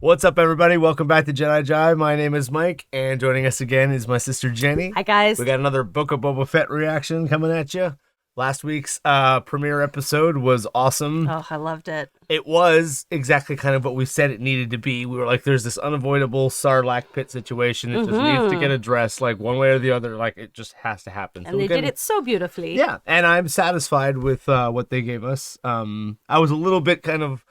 What's up, everybody? Welcome back to Jedi Jive. My name is Mike, and joining us again is my sister Jenny. Hi, guys. We got another Book of Boba Fett reaction coming at you. Last week's premiere episode was awesome. Oh, I loved it. It was exactly kind of what we said it needed to be. We were like, there's this unavoidable Sarlacc pit situation. It just needs to get addressed, like one way or the other. Like, it just has to happen. And so they did it so beautifully. Yeah, and I'm satisfied with what they gave us. I was a little bit kind of...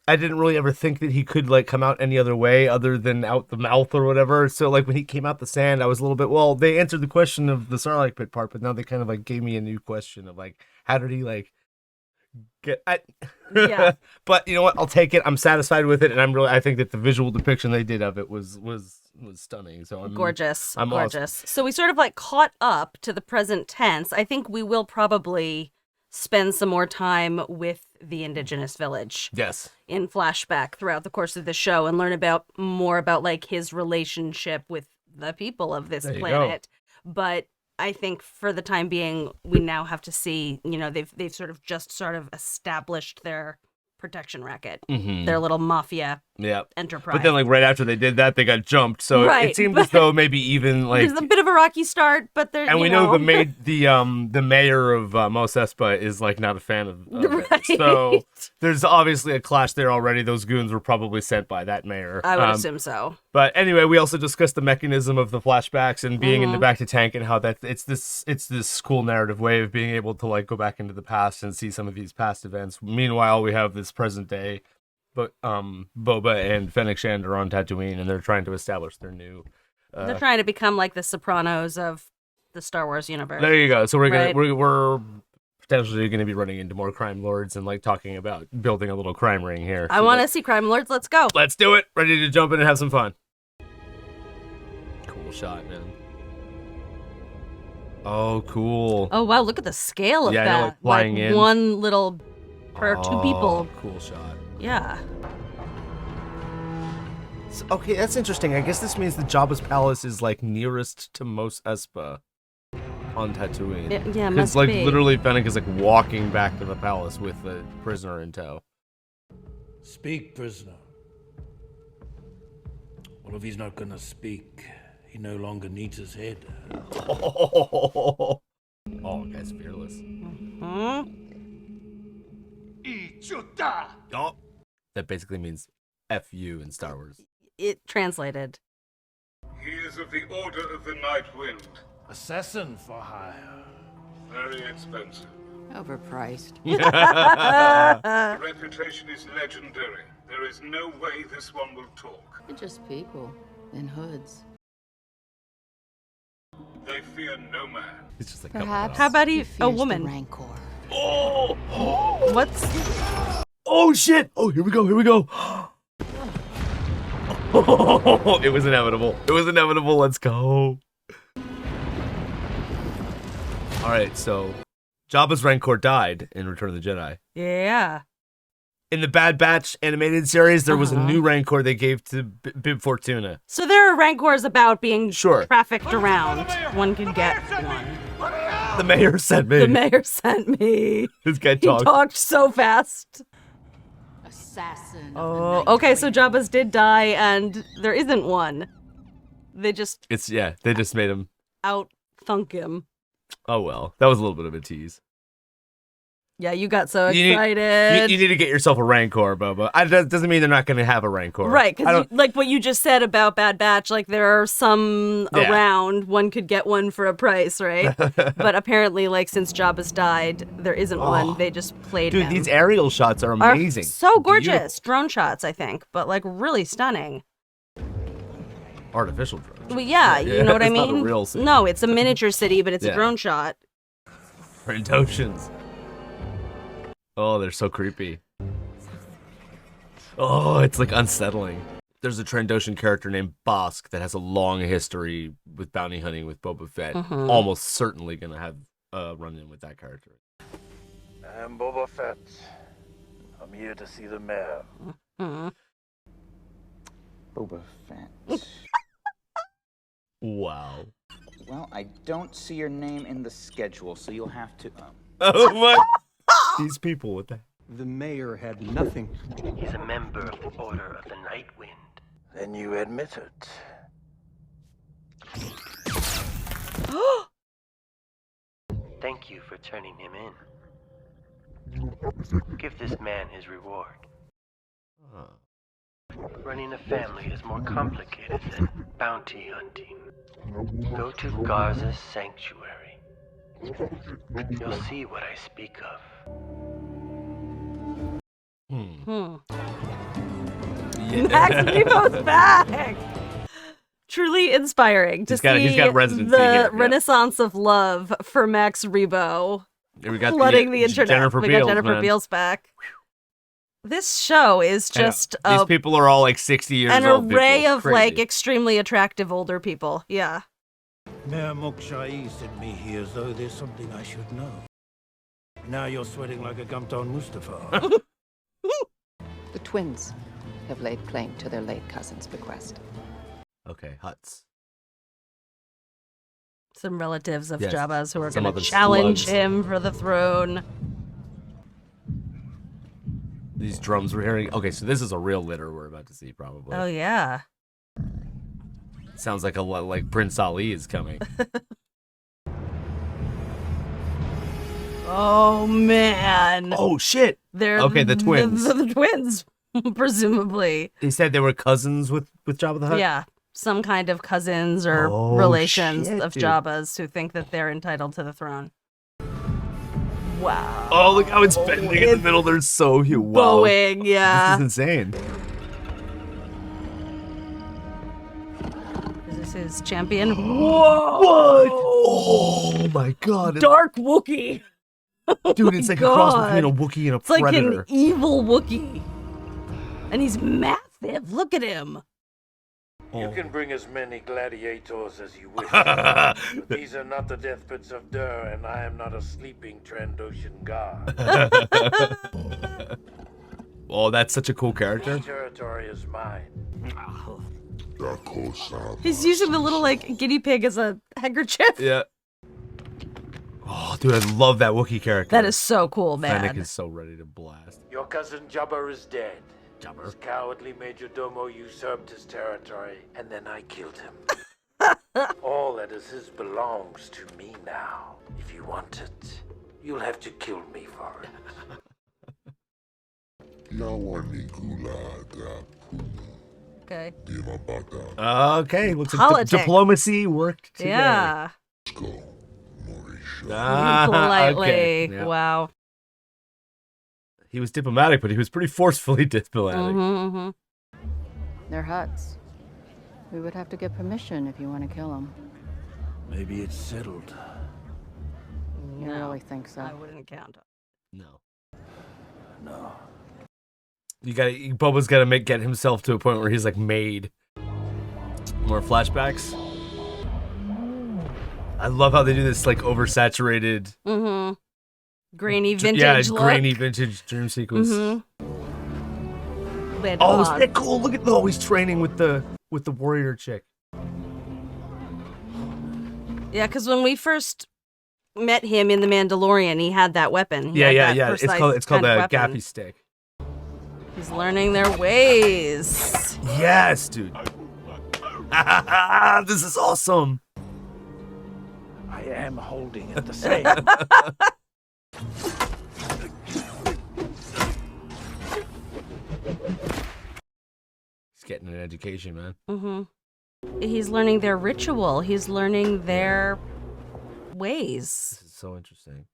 I didn't really ever think that he could, like, come out any other way other than out the mouth or whatever. So, like, when he came out the sand, I was a little bit, well, they answered the question of the Sarlacc pit part, but now they kind of, like, gave me a new question of, like, how did he, like, get... Yeah. But, you know what? I'll take it. I'm satisfied with it, and I think that the visual depiction they did of it was stunning. So I'm gorgeous. I'm gorgeous. awesome. So we sort of, like, caught up to the present tense. I think we will probably spend some more time with the indigenous village. Yes. In flashback throughout the course of the show and learn more about like his relationship with the people of this planet. But I think for the time being, we now have to see, you know, they've sort of established their protection racket, their little mafia enterprise. But then, like, right after they did that, they got jumped. So it seemed as though maybe even, like... There's a bit of a rocky start, but there, and we know the mayor of Mos Espa is, like, not a fan of it. So there's obviously a clash there already. Those goons were probably sent by that mayor. I would assume so. But anyway, we also discussed the mechanism of the flashbacks and being in the back to tank and how that it's this cool narrative way of being able to, like, go back into the past and see some of these past events. Meanwhile, we have this present day, but Boba and Fennec Shand are on Tatooine, and they're trying to establish their new. They're trying to become like the Sopranos of the Star Wars universe. There you go. So we're potentially going to be running into more crime lords and, like, talking about building a little crime ring here. I want to see crime lords. Let's go. Let's do it. Ready to jump in and have some fun. Cool shot, man. Oh, cool. Oh wow! Look at the scale of that. Yeah, like flying in. One little per two people. Cool shot. Yeah. So, okay, that's interesting. I guess this means the Jabba's palace is, like, nearest to Mos Espa on Tatooine. Yeah, because, must like, be. literally Fennec is, like, walking back to the palace with the prisoner in tow. Speak, prisoner. Well, if he's not gonna speak, he no longer needs his head. Oh, guy's fearless. Oh, that basically means F you in Star Wars. It translated. He is of the Order of the Night Wind. Assassin for hire. Very expensive. Overpriced. The reputation is legendary. There is no way this one will talk. They're just people in hoods. They fear no man. It's just like Perhaps. How about he a fears woman? The rancor. What's? Oh shit! Oh, here we go. It was inevitable. Let's go. All right, so Jabba's Rancor died in Return of the Jedi. Yeah. In the Bad Batch animated series, there was a new Rancor they gave to Bib Fortuna. So there are rancors about being trafficked around. One could get one. The mayor sent me. The mayor sent me. This guy He talked. talked so fast. Assassin. Oh, okay. So Jabba's did die, and there isn't one. They just They just made him. out thunk him. Oh well, that was a little bit of a tease. Yeah, you got so You excited. need to get yourself a Rancor, Boba. That doesn't mean they're not going to have a Rancor. Right, because like what you just said about Bad Batch, like there are some around, one could get one for a price, right? But apparently, like since Jabba's died, there isn't one. They just played him. Dude, these aerial shots are amazing. So gorgeous. Beautiful. Drone shots, I think, but like really stunning. Artificial drones. Well, yeah, you know what I it's not a mean? real city. No, it's a miniature city, but it's a Yeah. drone shot. Trandoshans. Oh, they're so creepy. Oh, it's like unsettling. There's a Trandoshan character named Bosk that has a long history with bounty hunting with Boba Fett. Almost certainly gonna have a run-in with that character. I'm Boba Fett. I'm here to see the mayor. Boba Fett. Wow. Well, I don't see your name in the schedule, so you'll have to. Oh my! These people with that. The mayor had nothing. He's a member of the Order of the Night Wind. Then you admit it. Thank you for turning him in. Give this man his reward. Running a family is more complicated than bounty hunting. Go to Garza's sanctuary. You'll see what I speak of. Max Rebo's back. Truly inspiring to see he's got residency the here, yeah. renaissance of love for Max Rebo. Here we got Flooding the internet. Jennifer we Beals, got Jennifer man. Beals back. This show is I know. just These people are all like 60 years an old. array people. of Crazy. like extremely attractive older people. Yeah. Mayor Moksha'i sent me here as though there's something I should know. Now you're sweating like a Gumpton Mustafa. The twins have laid claim to their late cousin's bequest. Okay, huts. Some relatives of Yes. Jabba's who are Some going to other challenge slugs. him for the throne. These drums we're hearing. Okay, so this is a real litter we're about to see, probably. Oh yeah. Sounds like a lot like Prince Ali is coming. Oh man. Oh shit! They're Okay, the twins. The twins, presumably. They said they were cousins with Jabba the Hutt. Yeah, some kind of cousins or Oh, relations shit, of dude. Jabba's who think that they're entitled to the throne. Wow. Oh, look how it's bending in the middle. They're so huge. Wow. Bowing, yeah. This is insane. Is this his champion? Whoa! What? Oh my god! Dark Wookiee. Dude, it's like a cross between a Wookiee and a It's like Predator. an evil Wookiee. And he's massive. Look at him. You can bring as many gladiators as you wish. But these are not the deathbeds of Dur, and I am not a sleeping Trandoshan god. Oh, that's such a cool character. This territory is mine. He's using the little like guinea pig as a handkerchief. Yeah. Oh, dude, I love that Wookiee character. That is so cool, man. Fennec is so ready to blast. Your cousin Jabba is dead. His cowardly Majordomo usurped his territory, and then I killed him. All that is his belongs to me now. If you want it, you'll have to kill me for it. Okay. Okay, looks like Politics. diplomacy worked today. Yeah. Ah, Politely. okay, yeah. Wow. He was diplomatic, but he was pretty forcefully diplomatic. Mm-hmm. They're huts. We would have to get permission if you want to kill them. Maybe it's settled. You really think so? I wouldn't count on No. No. Boba's got to get himself to a point where he's like made. More flashbacks. I love how they do this like oversaturated. Mm-hmm. Grainy vintage Yeah, look. grainy vintage dream sequence. Mm-hmm. Oh, isn't that cool? Look at he's training with the warrior chick. Yeah, because when we first met him in The Mandalorian, he had that weapon. He Yeah. had that It's precise called kind a of weapon. gaffy stick. He's learning their ways. Yes, dude. This is awesome. I am holding it the same. He's getting an education, man. Mm-hmm. He's learning their ritual. He's learning their ways. This is so interesting.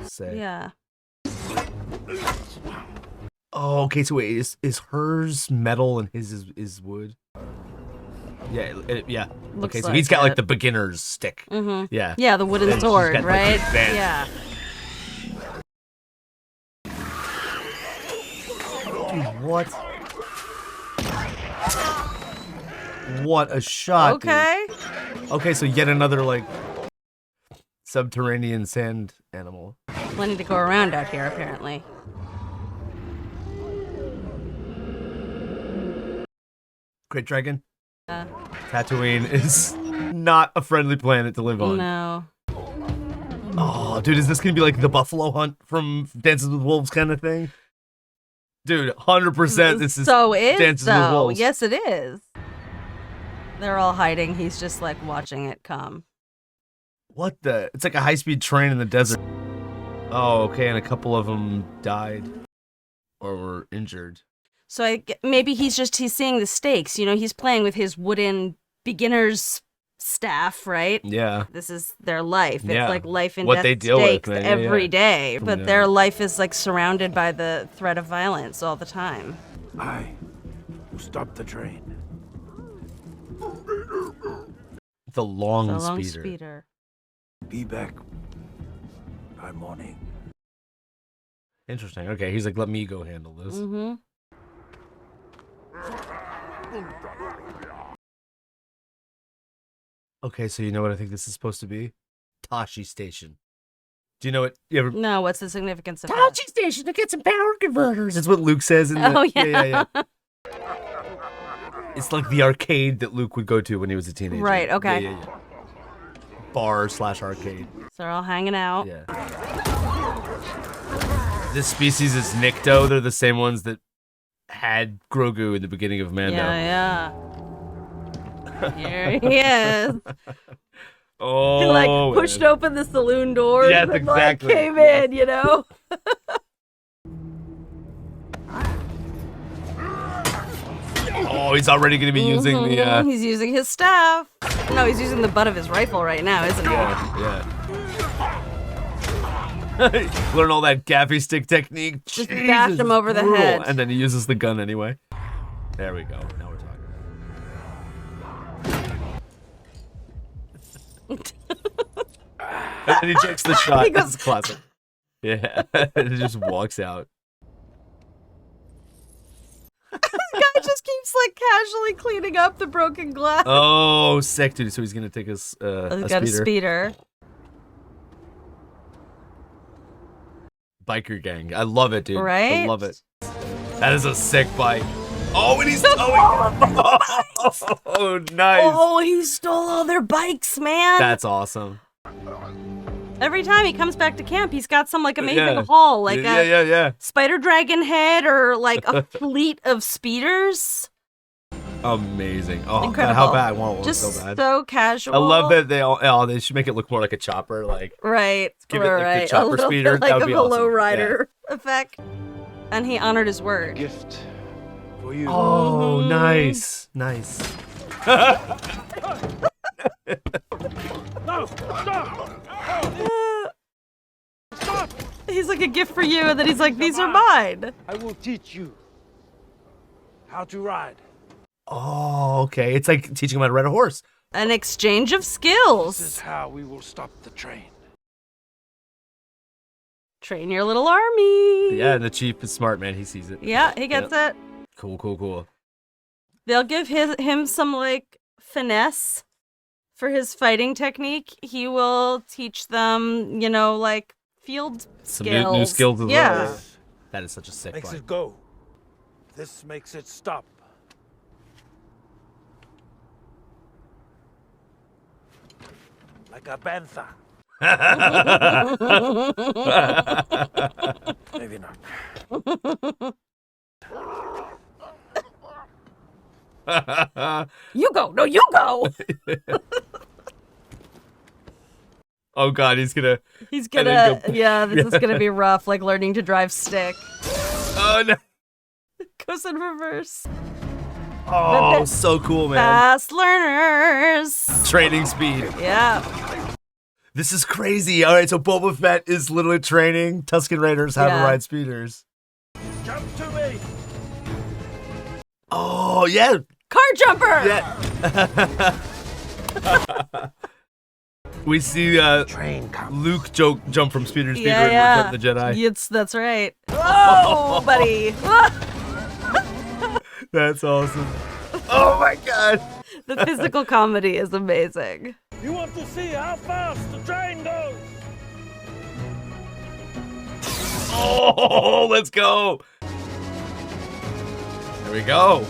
Say. Yeah. Oh, okay. So wait, is hers metal and his is wood? Yeah, yeah. Looks Okay, so like he's got like it. the beginner's stick. Mm-hmm. Yeah. Yeah, the wooden Then she's sword, got, like, right? advanced- Yeah. Dude, what? What a shot. dude. Okay. Okay, so yet another like subterranean sand animal. Plenty to go around out here, apparently. Great Dragon. Tatooine is not a friendly planet to live on. No. Oh, dude, is this gonna be like the buffalo hunt from Dances with Wolves kind of thing? Dude, 100%. This is so is Dances with though. Wolves. Yes, it is. They're all hiding. He's just like watching it come. What the? It's like a high-speed train in the desert. Oh, okay, and a couple of them died or were injured. So maybe he's seeing the stakes. You know, he's playing with his wooden beginner's staff, right? Yeah. This is their life. Yeah. It's like life and What death they deal with, stakes man. every Yeah. day. But Yeah. their life is like surrounded by the threat of violence all the time. I will stop the train. The long, The long speeder. speeder. Be back by morning. Interesting. Okay, he's like, let me go handle this. Mm-hmm. Okay, so you know what I think this is supposed to be? Tashi Station. Do you know what? You ever? No, what's the significance of that? Tashi Station to get some power converters. It's what Luke says in the. Oh, yeah. It's like the arcade that Luke would go to when he was a teenager. Right, okay. Yeah. Bar/arcade. So they're all hanging out. Yeah. This species is Nikto. They're the same ones that had Grogu in the beginning of Mando. Yeah. Here he is. Oh, He like pushed open the saloon doors Yes, and exactly. like came in, you know? Oh, he's already going to be using the. He's using his staff. No, he's using the butt of his rifle right now, isn't he? Yeah. Learn all that gaffy stick technique. Just bash him over the head. And then he uses the gun anyway. There we go. Now we're talking. And then he takes the shot. He goes- This is classic. Yeah. And he just walks out. The guy just keeps like casually cleaning up the broken glass. Oh, sick, dude. So he's going to take He's a got speeder. a speeder. Biker gang. I love it, dude. Right? I love it. That is a sick bike. Oh, and he's towing. Oh, nice. Oh, he stole all their bikes, man. That's awesome. Every time he comes back to camp, he's got some like amazing Yeah. haul, like yeah. spider dragon head or like a fleet of speeders. Amazing. Oh, Incredible. God, how bad I want one Just so bad. so casual. I love that they all. Oh, they should make it look more like a chopper. Like, Right. give it, like, the right. chopper a little speeder. Bit That like would be a awesome. low rider effect. And he honored his word. Gift for you. oh, nice. Nice. No! Stop! Stop! He's like a gift for you, and then he's like, these are mine. I will teach you how to ride. Oh, okay. It's like teaching him how to ride a horse. An exchange of This is skills. how we will stop the train. Train your little army. Yeah, and the chief is smart, man. He sees it. Yeah, he gets it. Cool. They'll give him some like finesse for his fighting technique. He will teach them, you know, like field Some skills. new skills as yeah. well. That is such a sick Makes bike. it go. This makes it stop. Like a panther. Maybe not. You go. No, you go. Oh, God, he's gonna. He's And gonna. then go- Yeah, this is gonna be rough. Like learning to drive stick. Oh, no. Goes in reverse. Oh, so cool, man. Fast learners. Training speed. Yeah. This is crazy. All right, so Boba Fett is literally training Tusken Raiders how to Yeah. ride speeders. Jump to me! Oh, yeah. Car jumper. Yeah. We see Train comes. Luke jump from speeder to speeder Yeah, in yeah. Return of the Jedi. That's right. Oh, buddy. That's awesome. Oh my God. The physical comedy is amazing. You want to see how fast the train goes? Oh, let's go. There we go.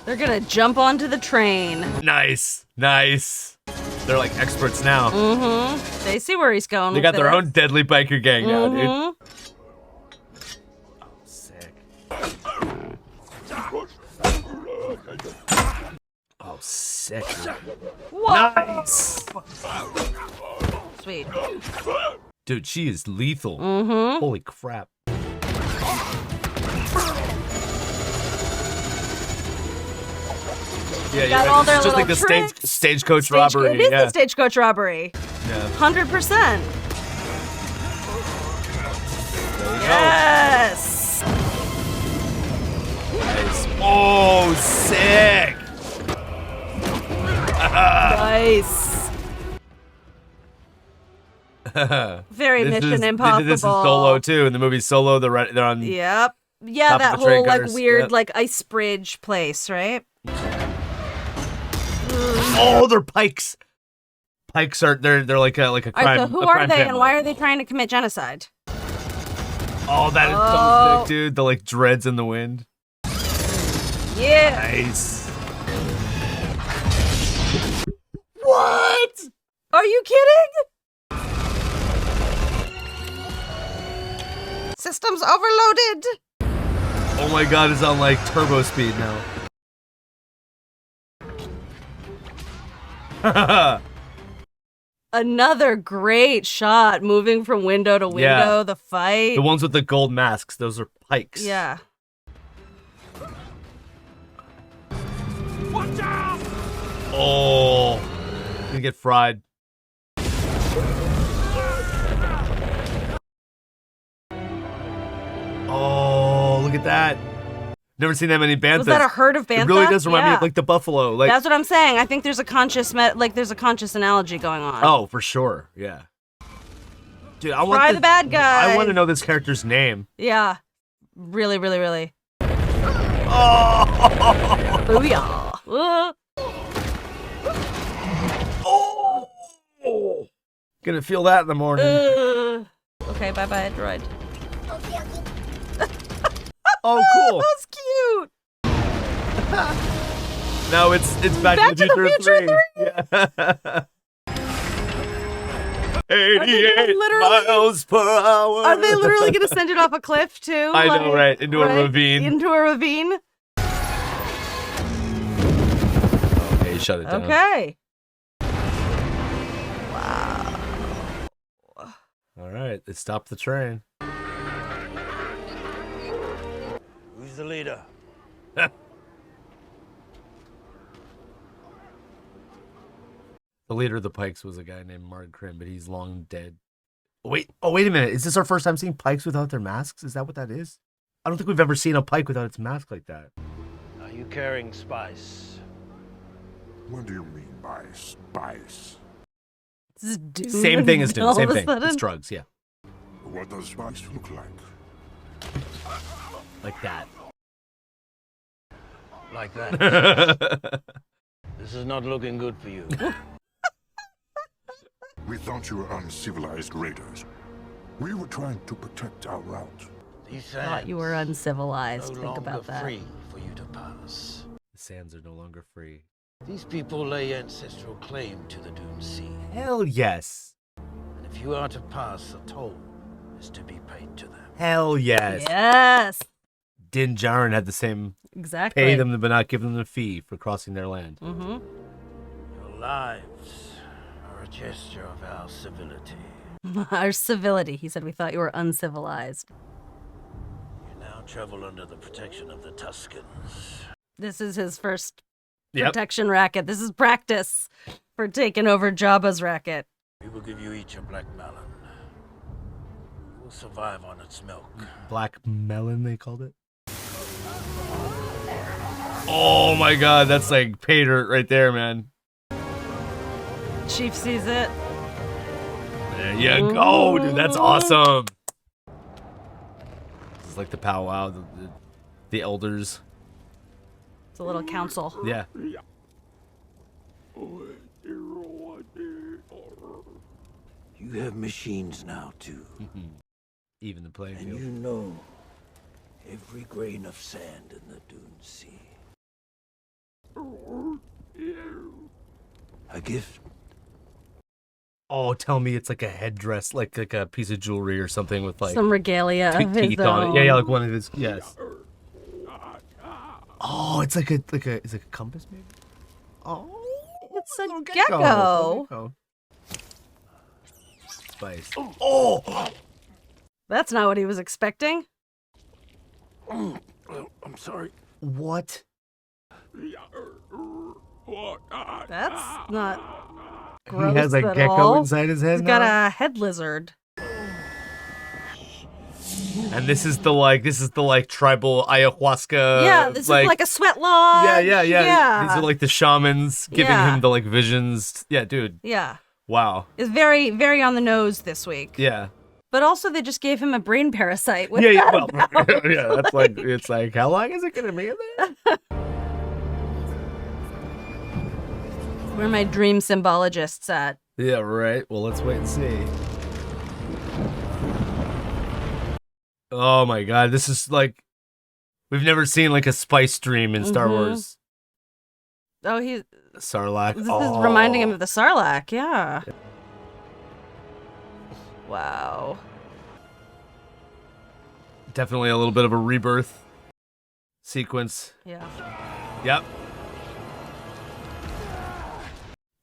They're gonna jump onto the train. Nice. They're like experts now. Mm-hmm. They see where he's going. They got their own deadly biker gang now, dude. Mm-hmm. Sick. Oh, sick. Whoa. Nice. Sweet. Dude, she is lethal. Mm-hmm. Holy crap. Yeah, got yeah, all it's their just like little the tricks. stagecoach robbery. It is Yeah. the stagecoach robbery. Yeah. 100%. There we Yes. go. Nice. Oh, sick. Nice. Very Mission Impossible. This is Solo too. In the movie Solo, they're on. Yep. Yeah, top that of the train whole like cars. weird Yep. like ice bridge place, right? Oh, they're pikes. Pikes are they're like a All right, crime. so who a are crime they and family. why are they trying to commit genocide? Oh, that is so Oh. sick, dude. The like dreads in the wind. Yeah. Nice. What? Are you kidding? Systems overloaded. Oh my god, it's on like turbo speed now. Another great shot moving from window to window, Yeah. the fight. The ones with the gold masks, those are pikes. Yeah. Watch out! Oh, gonna get fried. Oh, look at that. Never seen that many banthas. Was that a herd of bantha? It really does remind me Yeah. of like the buffalo. Like, That's what I'm saying. I think there's a conscious there's a conscious analogy going on. oh, for sure. Yeah. Dude, I want Fry the bad guy. I want to know this character's name. Yeah. Really, really, really. Oh. Booyah. Oh. Gonna feel that in the morning. Okay, bye-bye, droid. Oh, cool. That's cute. No, it's Back to the Future 3. Yeah. 88 miles per hour. Are they literally going to send it off a cliff too? I know, right? Into a ravine. Into a ravine. Okay, shut it down. Okay. All right, they stopped the train. Who's the leader? The leader of the Pikes was a guy named Mark Krim, but he's long dead. Wait a minute. Is this our first time seeing Pikes without their masks? Is that what that is? I don't think we've ever seen a Pike without its mask like that. Are you carrying spice? What do you mean by spice? This is Dune. Same thing as Dune. All Same of a thing. sudden. It's drugs, yeah. What does spice look like? Like that. Like that? This is not looking good for you. We thought you were uncivilized raiders. We were trying to protect our route. These Thought you were sands uncivilized. no Think longer about that. free for you to pass. The sands are no longer free. These people lay ancestral claim to the Dune Sea. Hell yes. And if you are to pass, a toll is to be paid to them. Hell yes. Yes. Din Djarin had the same. Exactly. Pay them but not give them a fee for crossing their land. Mm-hmm. Your lives are a gesture of our civility. Our civility. He said we thought you were uncivilized. You now travel under the protection of the Tuscans. This is his first Yep. protection racket. This is practice for taking over Jabba's racket. We will give you each a black melon. You will survive on its milk. Black melon, they called it. Oh my god, that's like pay dirt right there, man. Chief sees it. There you go, dude. That's awesome. This is like the powwow, the elders. It's a little council. Yeah. You have machines now, too. Even the playing And field. you know every grain of sand in the Dune Sea. A gift Oh, tell me it's like a headdress, like a piece of jewelry or something with like some regalia of his teeth on own. it. Yeah, like one of his. Yes. Oh, it's like a it's like a compass maybe. Oh, It's a little gecko. Spice. Oh, That's not what he was expecting. I'm sorry. what? That's not gross He has a at gecko all. inside his head. He's got now? a head lizard. And this is the tribal ayahuasca. Yeah, this is like a sweat lodge. Yeah. These are like the shamans giving Yeah. him the like visions. Yeah, dude. Yeah. Wow. It's very, very on the nose this week. Yeah. But also, they just gave him a brain parasite. What's Yeah. that Well, about? yeah. That's like it's like how long is it gonna be in there? Where are my dream symbologists at? Yeah. Right. Well, let's wait and see. Oh my god, this is like we've never seen like a spice dream in Star Wars. Oh, Sarlacc. this is reminding him of the Sarlacc, yeah. Wow. Definitely a little bit of a rebirth sequence. Yeah. Yep.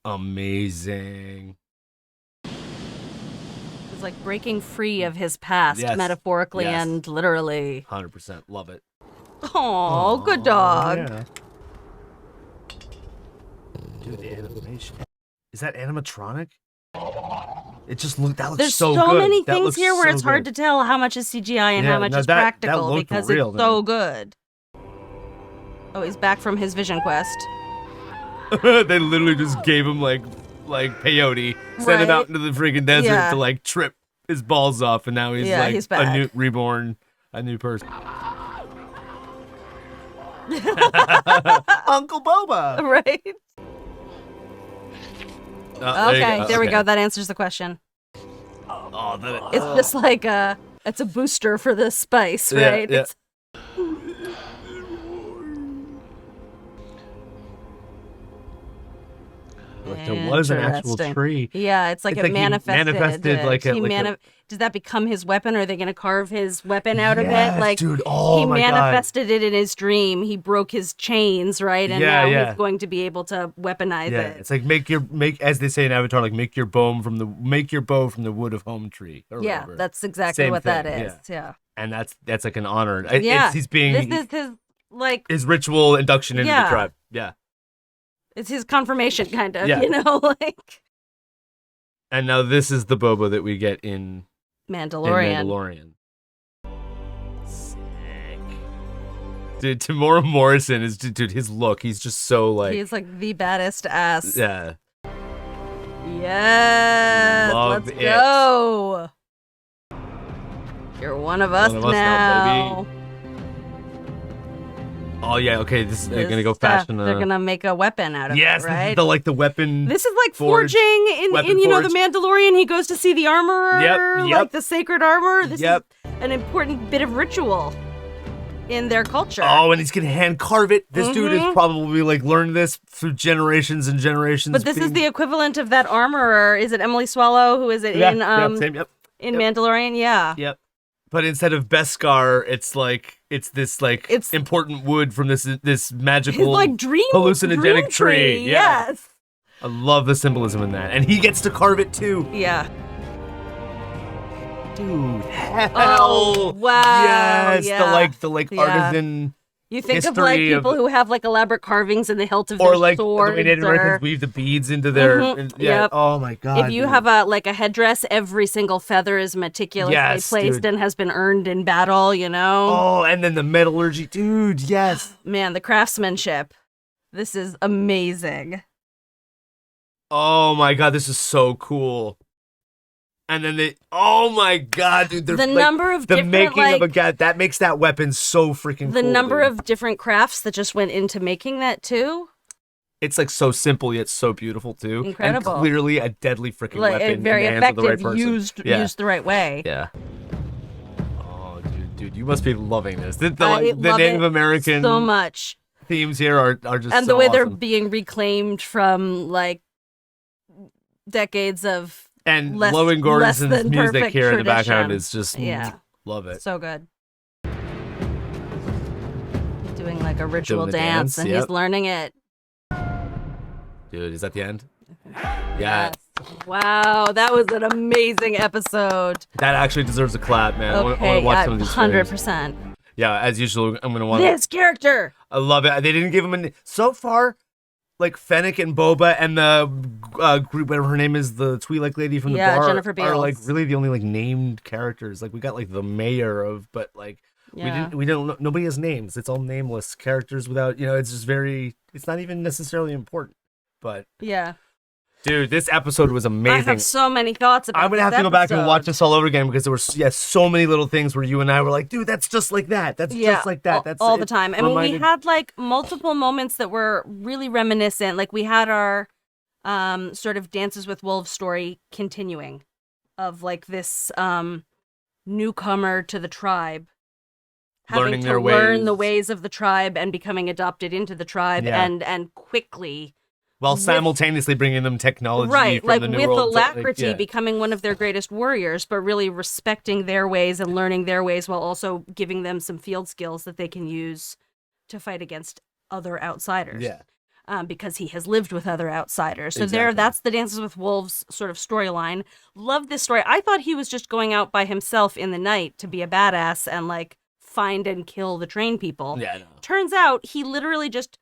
Amazing. It's like breaking free of his past, Yes. metaphorically Yes. and literally. 100%. Love it. Oh, good dog. Yeah. Dude, the animation. Is that animatronic? It just looked. That looks There's so so good. many That things looks here where so it's hard to good. tell how much is CGI and Yeah, how much no, is that practical looked because real, it's so man. good. Oh, he's back from his vision quest. They literally just gave him like peyote, sent him Right. out into the freaking desert Yeah. to like trip his balls off, and now he's Yeah, like he's a back. new reborn, a new person. Uncle Boba. Right? Okay, you there we Okay. go. That answers the question. Oh, It's just like it's a booster for the spice, Yeah, right? yeah. It's, Like, there was an actual Interesting. tree. Yeah, it's like It's it like he manifested. manifested like a- Does that become his weapon? Or are they going to carve his weapon out of Yes, it? Like, dude. Oh, he my God. manifested it in his dream. He broke his chains, right? And Yeah, now yeah. he's going to be able to weaponize Yeah, it. it's like make as they say in Avatar, like make your bow from the wood of home tree. Or Yeah, whatever. that's exactly Same what that thing, is. Yeah. And that's like an honor. Yeah. He's being This is his, like, his ritual induction into the Yeah. tribe. Yeah. it's his confirmation, kind of, Yeah. you know, like And now this is the Boba that we get in Mandalorian. Mandalorian. Sick. Dude, Tamora Morrison is dude. His look, he's just so like. He's like the baddest ass. Yeah. Yes, Love let's it. go. You're one of us, One of us now, baby. Oh yeah. Okay. They're gonna go This stuff, fashion. They're gonna make a weapon out of Yes. it, This right? is the weapon. This is like forge, forging in weapon you know forge. the Mandalorian. He goes to see the armorer, Yep. like the sacred armor. This Yep. is an important bit of ritual in their culture. Oh, and he's gonna hand carve it. This dude Mhm. has probably like learned this through generations and generations. But this is the equivalent of that armorer. Is it Emily Swallow? Who is it in same, yep. in Mandalorian? Yeah. Yep. But instead of Beskar, it's this It's- important wood from this His magical like dream hallucinogenic dream tree. Yeah. Yes. I love the symbolism in that. And he gets to carve it too. Yeah. Dude, hell. Oh, wow, Yes. yeah. The Yeah. artisan You think of like history of- people who have like elaborate carvings in the hilt of or their like the swords. way Native or... Americans weave the beads into their Mhm, yeah. yep. Oh my god. If you dude. have a headdress, every single feather is meticulously Yes, placed dude. and has been earned in battle, you know? Oh, and then the metallurgy, dude, yes. Man, the craftsmanship. This is amazing. Oh my god, this is so cool. And then oh my god, dude, they're The like, number of the different, making of a like- god that makes that weapon so freaking The cool. number dude. of different crafts that just went into making that too. It's like so simple yet so beautiful too. Incredible. And clearly a deadly freaking Like weapon. very in the hands of the right effective, person. Yeah. used the right way. Yeah. Oh, dude, you must be loving this. The I love Native it American so much. themes here are just And so the way they're awesome. being reclaimed from like decades of And less, Logan less Gordonson's than music perfect here in the background tradition. is just Yeah. love it. So good. Doing like a ritual Doing the dance, dance, and yep. he's learning it. Dude, is that the end? Yeah. Yes. Wow, that was an amazing episode. That actually deserves a clap, man. I want Okay, to watch some of these 100%. things. Yeah, as usual, I'm gonna want This character. I love it. They didn't give him so far. Like Fennec and Boba and the group, whatever her name is, the Twi'lek lady from the bar, Jennifer are Beals. like really the only like named characters. Like we got like the mayor of, but like Yeah. we don't. Nobody has names. It's all nameless characters without. It's just very. It's not even necessarily important. But Yeah. dude, this episode was I amazing. have so many thoughts about I'm gonna this have to go back and episode. watch this all over again because there were so many little things where you and I were like, dude, that's just like that. That's just like that. That's all the it time. I mean, we reminded- had like multiple moments that were really reminiscent. Like we had our sort of Dances with Wolves story continuing of like this newcomer to the tribe having Learning to their learn the ways. ways of the tribe and becoming adopted into the tribe Yeah. and quickly while with- simultaneously bringing them technology right, from like the New with World. alacrity, yeah. becoming one of their greatest warriors, but really respecting their ways and learning their ways while also giving them some field skills that they can use to fight against other outsiders. Yeah. Because he has lived with other outsiders. So Exactly. that's the Dances with Wolves sort of storyline. Love this story. I thought he was just going out by himself in the night to be a badass and like find and kill the train people. Yeah, I know. Turns out he literally just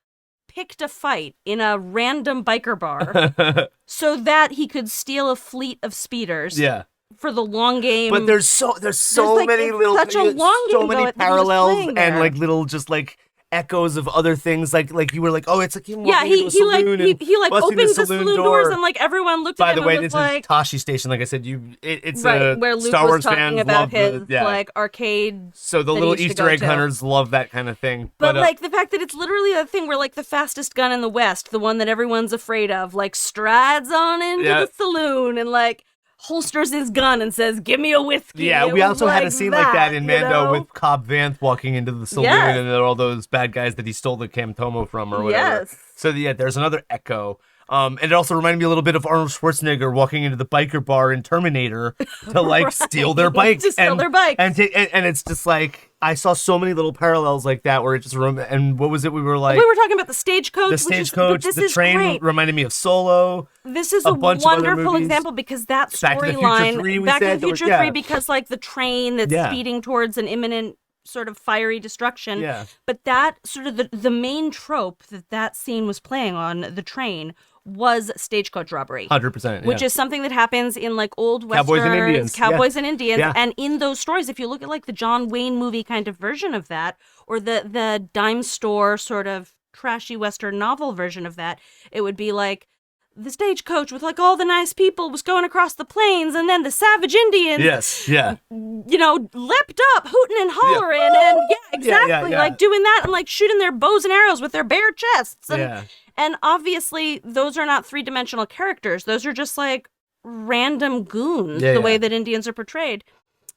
picked a fight in a random biker bar so that he could steal a fleet of speeders Yeah. for the long game. But there's so like, many it's little such a long so game, many though, that he was parallels playing and there. like little just like echoes of other things like you were like, oh, it's like him yeah, walking into a he like saloon he and like busting opened the saloon doors and like everyone looked by at the him way, and this was like is Tashi Station. Like I said, it's right where Luke Star was Wars talking fans about love his the, yeah. like arcade. So the that he little used to Easter go egg to. hunters love that kind of thing. But like the fact that it's literally a thing where like the fastest gun in the West, the one that everyone's afraid of, like strides on into Yeah. the saloon and like holsters his gun and says, "Give me a whiskey." yeah, It we was also had a scene like that in you Mando know? with Cobb Vanth walking into the saloon Yes. and there are all those bad guys that he stole the Camtomo from or whatever. Yes. So yeah, there's another echo. And it also reminded me a little bit of Arnold Schwarzenegger walking into the biker bar in Terminator to like steal their bikes. To steal their bikes. And it's just like, I saw so many little parallels like that where it just, and what was it? We were like, We were talking about the stagecoach. the which is- but stagecoach, this the is train great. reminded me of Solo. This is a a bunch of other wonderful movies. example because that Back to the Future storyline, 3 we Back to said, the Future yeah. 3, because like the train that's Yeah. speeding towards an imminent sort of fiery destruction. Yeah. But that sort of the main trope that scene was playing on the train was stagecoach robbery. 100%. Which yeah. is something that happens in like old Cowboys and westerns, Indians, Cowboys yeah. and Indians, Yeah. and in those stories, if you look at like the John Wayne movie kind of version of that, or the dime store sort of trashy western novel version of that, it would be like the stagecoach with like all the nice people was going across the plains, and then the savage Indians, Yes, yeah. you know, leapt up, hooting and hollering, and yeah, exactly, yeah. like doing that and like shooting their bows and arrows with their bare chests, and Yeah. and obviously those are not three-dimensional characters; those are just like random goons, Yeah, the yeah. way that Indians are portrayed.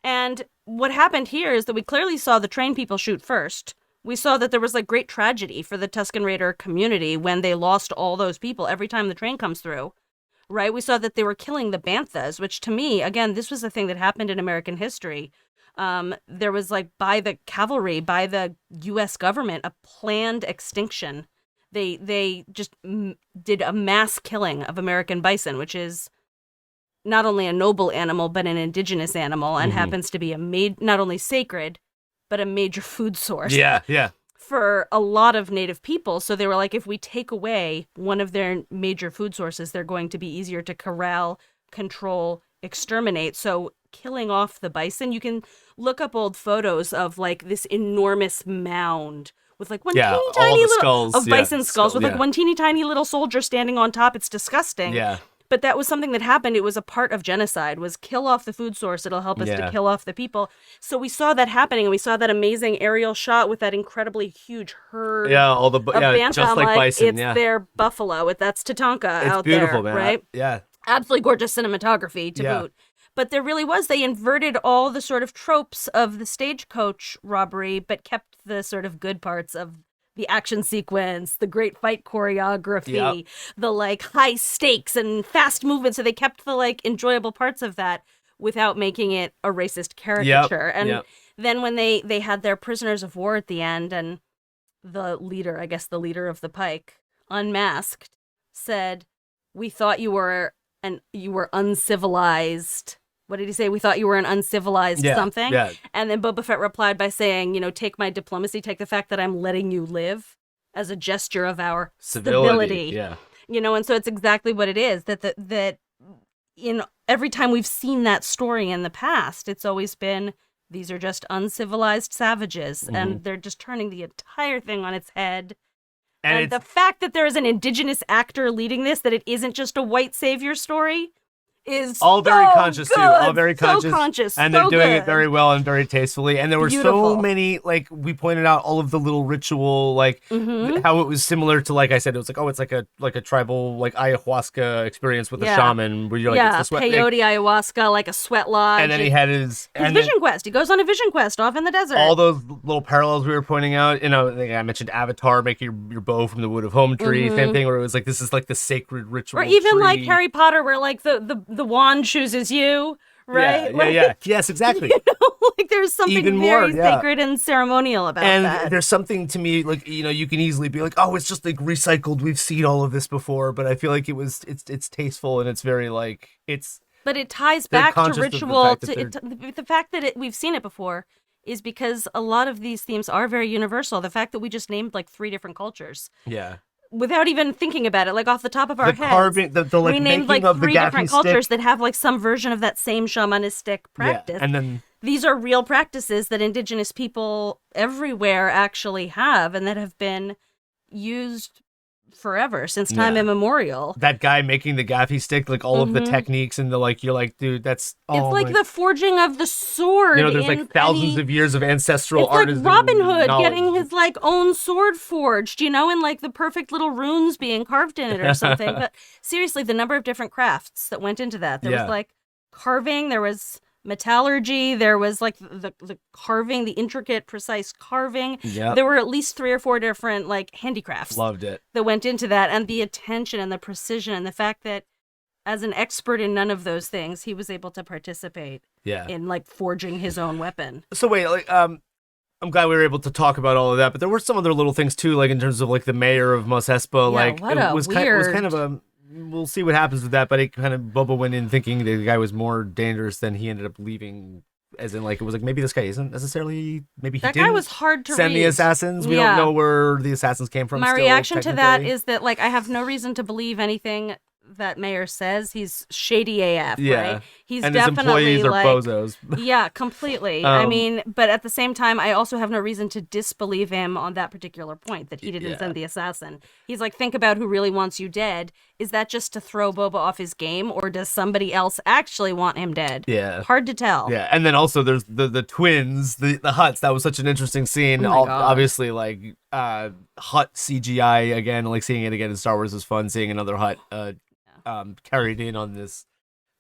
And what happened here is that we clearly saw the train people shoot first. We saw that there was like great tragedy for the Tusken Raider community when they lost all those people every time the train comes through. Right? We saw that they were killing the Banthas, which to me, again, this was a thing that happened in American history. There was like by the cavalry, by the U.S. government, a planned extinction. They just did a mass killing of American bison, which is not only a noble animal, but an indigenous animal, and happens to be not only sacred, but a major food source Yeah, yeah. for a lot of native people. So they were like, if we take away one of their major food sources, they're going to be easier to corral, control, exterminate. So killing off the bison, you can look up old photos of like this enormous mound with like one Yeah, teeny all tiny the little skulls, of yeah, bison skulls with yeah. like one teeny tiny little soldier standing on top. It's disgusting. Yeah. But that was something that happened. It was a part of genocide, was kill off the food source. It'll help us Yeah. to kill off the people. So we saw that happening, and we saw that amazing aerial shot with that incredibly huge herd Yeah, all the of yeah, Bantha. just I'm like bison. it's yeah, their buffalo. That's Tatanka it's out beautiful, there, man. right? Yeah, Absolutely gorgeous cinematography to Yeah. boot. But there really was. They inverted all the sort of tropes of the stagecoach robbery, but kept the sort of good parts of the action sequence, the great fight choreography, Yep. the like high stakes and fast movement. So they kept the like enjoyable parts of that without making it a racist caricature. And Yep. then when they had their prisoners of war at the end, and the leader, I guess the leader of the Pike, unmasked, said, "We thought you were uncivilized." What did he say? "We thought you were an uncivilized something." Yeah. And then Boba Fett replied by saying, take my diplomacy, take the fact that I'm letting you live as a gesture of our stability. Yeah. And so it's exactly what it is, that in every time we've seen that story in the past, it's always been, these are just uncivilized savages, and they're just turning the entire thing on its head. And the fact that there is an indigenous actor leading this, that it isn't just a white savior story, is all very so conscious good. too. All very conscious. So conscious. And so they're doing good. it very well and very tastefully. And there were so Beautiful. many, like we pointed out, all of the little ritual, like how it was similar to, like I said, it was like, oh, it's like a tribal, like ayahuasca experience with a shaman, where you're like, it's the sweat. Peyote, ayahuasca, like a sweat lodge. And then he had his vision quest. He goes on a vision quest off in the desert. All those little parallels we were pointing out, like I mentioned Avatar, making your bow from the wood of home tree, same thing, where it was like, this is like the sacred ritual. Or even tree. like Harry Potter, where like the wand chooses you, right? Yeah. Yes, exactly. Like there's something Even very more, yeah. sacred and ceremonial about that. And there's something to me, like, you can easily be like, oh, it's just like recycled. We've seen all of this before, but I feel like it's tasteful, and it's very like, But it ties they're back to conscious of the ritual. fact that The fact that we've seen it before is because a lot of these themes are very universal. The fact that we just named like 3 different cultures. Yeah. Without even thinking about it, like off the top of our heads, carving, the like we named making like of the 3 different gaffy cultures stick. that have like some version of that same shamanistic practice. Yeah. And then these are real practices that indigenous people everywhere actually have, and that have been used forever, since time immemorial. that guy making the gaffy stick, like all of the techniques and the like, you're like, dude, that's It's like the forging of the sword. there's like thousands of years of ancestral It's artisan like Robin Hood knowledge. getting his like own sword forged, and like the perfect little runes being carved in it or something. But seriously, the number of different crafts that went into that. There was like carving, there was metallurgy, there was like the carving, the intricate, precise carving. Yep. There were at least 3 or 4 different like handicrafts Loved it. that went into that, and the attention and the precision and the fact that as an expert in none of those things, he was able to participate in like forging his own weapon. So wait, like I'm glad we were able to talk about all of that, but there were some other little things too, like in terms of like the mayor of Mos Espa, like what it a was weird... kind of a, we'll see what happens with that, but it kind of, Boba went in thinking the guy was more dangerous than he ended up leaving, as in like, it was like, maybe this guy isn't necessarily, maybe he That didn't guy was hard to send read. the assassins. We don't know where the assassins came from. My still, reaction to that technically. is that like I have no reason to believe anything that mayor says. He's shady AF, right? He's and his definitely employees are like bozos. yeah, completely. I mean, but at the same time, I also have no reason to disbelieve him on that particular point, that he didn't send the assassin. He's like, think about who really wants you dead. Is that just to throw Boba off his game, or does somebody else actually want him dead? Yeah. Hard to tell. Yeah, and then also there's the twins, the Hutts. That was such an interesting scene. Oh my God. Obviously, like Hutt CGI again, like seeing it again in Star Wars is fun. Seeing another Hutt carried in on this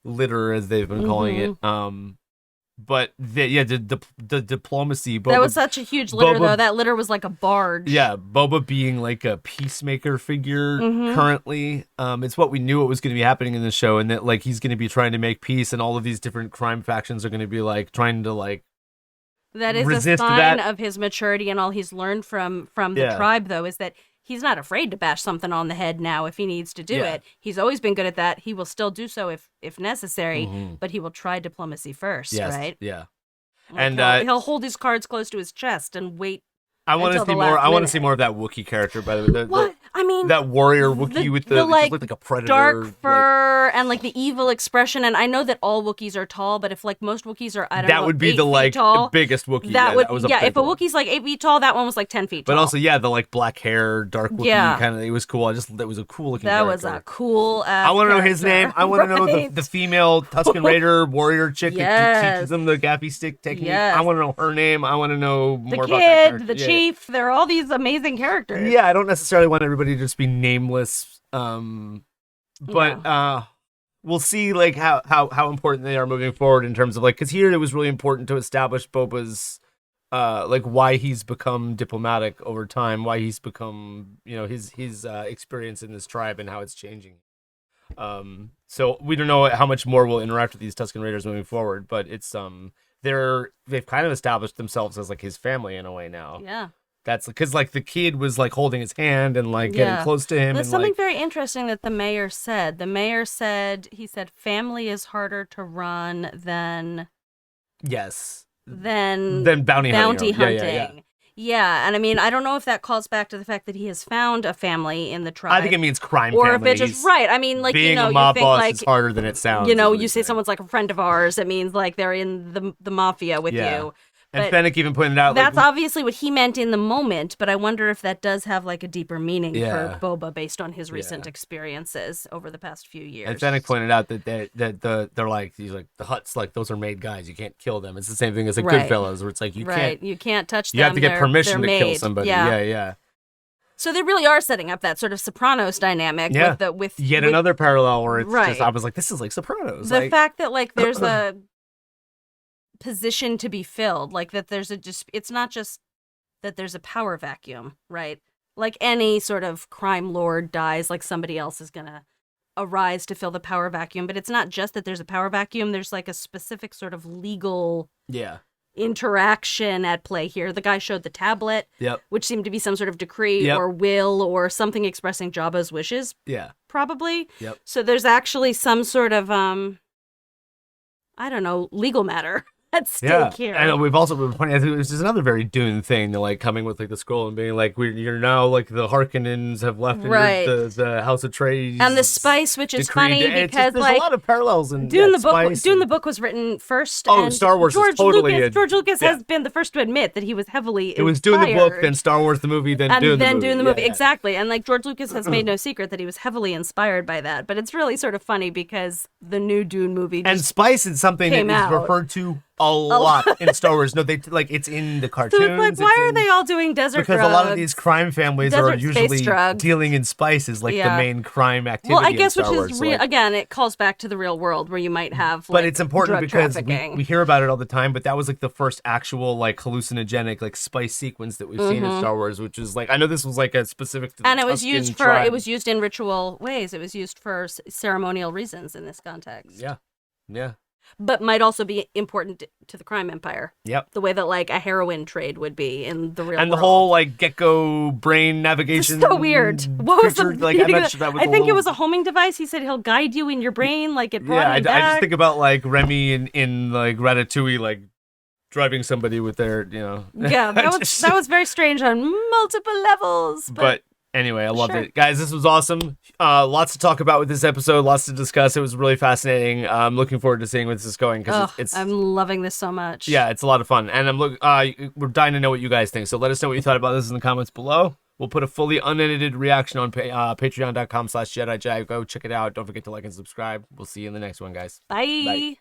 litter, as they've been calling it. But the diplomacy. Boba, That was such a huge litter, Boba- though. That litter was like a barge. Yeah, Boba being like a peacemaker figure currently. It's what we knew what was going to be happening in the show, and that like he's going to be trying to make peace, and all of these different crime factions are going to be like trying to like. That is a resist sign that. of his maturity, and all he's learned from the tribe, though, is that he's not afraid to bash something on the head now if he needs to do it. He's always been good at that. He will still do so if necessary, but he will try diplomacy first, right? Yeah. Like And he'll hold his cards close to his chest and wait. I want to until see the more. last I want to minute. see more of that Wookiee character. By the way, What? I mean, that warrior Wookiee with the like just looked like a predator, dark fur and like the evil expression. And I know that all Wookiees are tall, but if like most Wookiees are, I don't know, that would be 8 the feet like tall, biggest Wookiee. that would was up yeah. there If a for. Wookiee's like 8 feet tall, that one was like 10 feet tall. But also, the like black hair, dark Wookiee kind of. It was cool. That was a cool looking. That character. was a cool. I want to know his name. I want to know Right. the female Tusken Raider warrior chick that Yes. teaches them the gaffy stick technique. Yes. I want to know her name. I want to know The more about that kid, character. the Yeah, chief. They're all these amazing characters. Yeah, I don't necessarily want everybody to just be nameless. But we'll see like how important they are moving forward in terms of like, because here it was really important to establish Boba's like why he's become diplomatic over time, why he's become, his experience in this tribe and how it's changing. So we don't know how much more we'll interact with these Tusken Raiders moving forward, but it's they've kind of established themselves as like his family in a way now. Yeah. That's because like the kid was like holding his hand and like getting close to him. There's and something like, very interesting that the mayor said. The mayor said, family is harder to run than yes, than bounty hunting. hunting. Yeah, and I mean, I don't know if that calls back to the fact that he has found a family in the tribe. I think it means crime or family. if it just right. I mean, like being a you mob think boss like is harder than it sounds. you say someone's like a friend of ours. It means like they're in the mafia with you. And Fennec even pointed out that's like, obviously what he meant in the moment, but I wonder if that does have like a deeper meaning Yeah. for Boba based on his recent experiences over the past few years. And Fennec pointed out that they're like, he's like, the Hutts, like those are made guys, you can't kill them. It's the same thing as like Right. Goodfellas, where it's like you can't touch them. You have to get they're permission to kill made. somebody. Yeah. Yeah. So they really are setting up that sort of Sopranos dynamic. Yeah. with Another parallel where it's Right. just, I was like, this is like Sopranos. the like, fact that like there's a position to be filled, like that there's it's not just that there's a power vacuum, right? Like any sort of crime lord dies, like somebody else is gonna arise to fill the power vacuum, but it's not just that there's a power vacuum, there's like a specific sort of legal interaction at play here. The guy showed the tablet, which seemed to be some sort of decree or will or something expressing Jabba's wishes. Probably. So there's actually some sort of I don't know, legal matter at stake here. And we've also been pointing out this is another very Dune thing, to like coming with like the scroll and being like, you're now like the Harkonnens have left Right. the House of Trades And the spice, which is funny because there's like a lot of parallels in Dune the spice book was written first. Oh, and Star Wars is George totally Lucas, George Lucas has been the first to admit that he was heavily It was Dune the book, then Star Wars the movie, then Dune the movie. Dune the movie. Exactly. And like George Lucas has made no secret that he was heavily inspired by that. But it's really sort of funny because the new Dune movie just and spice is something that came is out. referred to a lot in Star Wars. No, they like it's in the cartoons. So it's like, why are they all doing desert because drugs? a lot of these crime families are Desert space usually drugs. dealing in spices, like the main crime activity. Well, I guess in Star which Wars. is So, like, again, it calls back to the real world where you might have. but Like, it's important drug because trafficking. we hear about it all the time. But that was like the first actual like hallucinogenic like spice sequence that we've seen in Star Wars, which is like I know this was like a specific to the and it was Tusken used for tribe. it was used in ritual ways. It was used for ceremonial reasons in this context. Yeah. But might also be important to the crime empire. Yep. The way that like a heroin trade would be in the real And world. the whole like gecko brain navigation. So weird. What was creature, the like I'm not sure that was I a think it little- was a homing device. He said he'll guide you in your brain, like it brought Yeah, I him back. just think about like Remy in like Ratatouille, like driving somebody with their, Yeah, that was very strange on multiple levels. But anyway, I loved Sure. it. Guys, this was awesome. Lots to talk about with this episode, lots to discuss. It was really fascinating. I'm looking forward to seeing where this is going because it's I'm loving this so much. yeah, it's a lot of fun. And we're dying to know what you guys think. So let us know what you thought about this in the comments below. We'll put a fully unedited reaction on patreon.com/JediJag. Go check it out. Don't forget to like and subscribe. We'll see you in the next one, guys. Bye.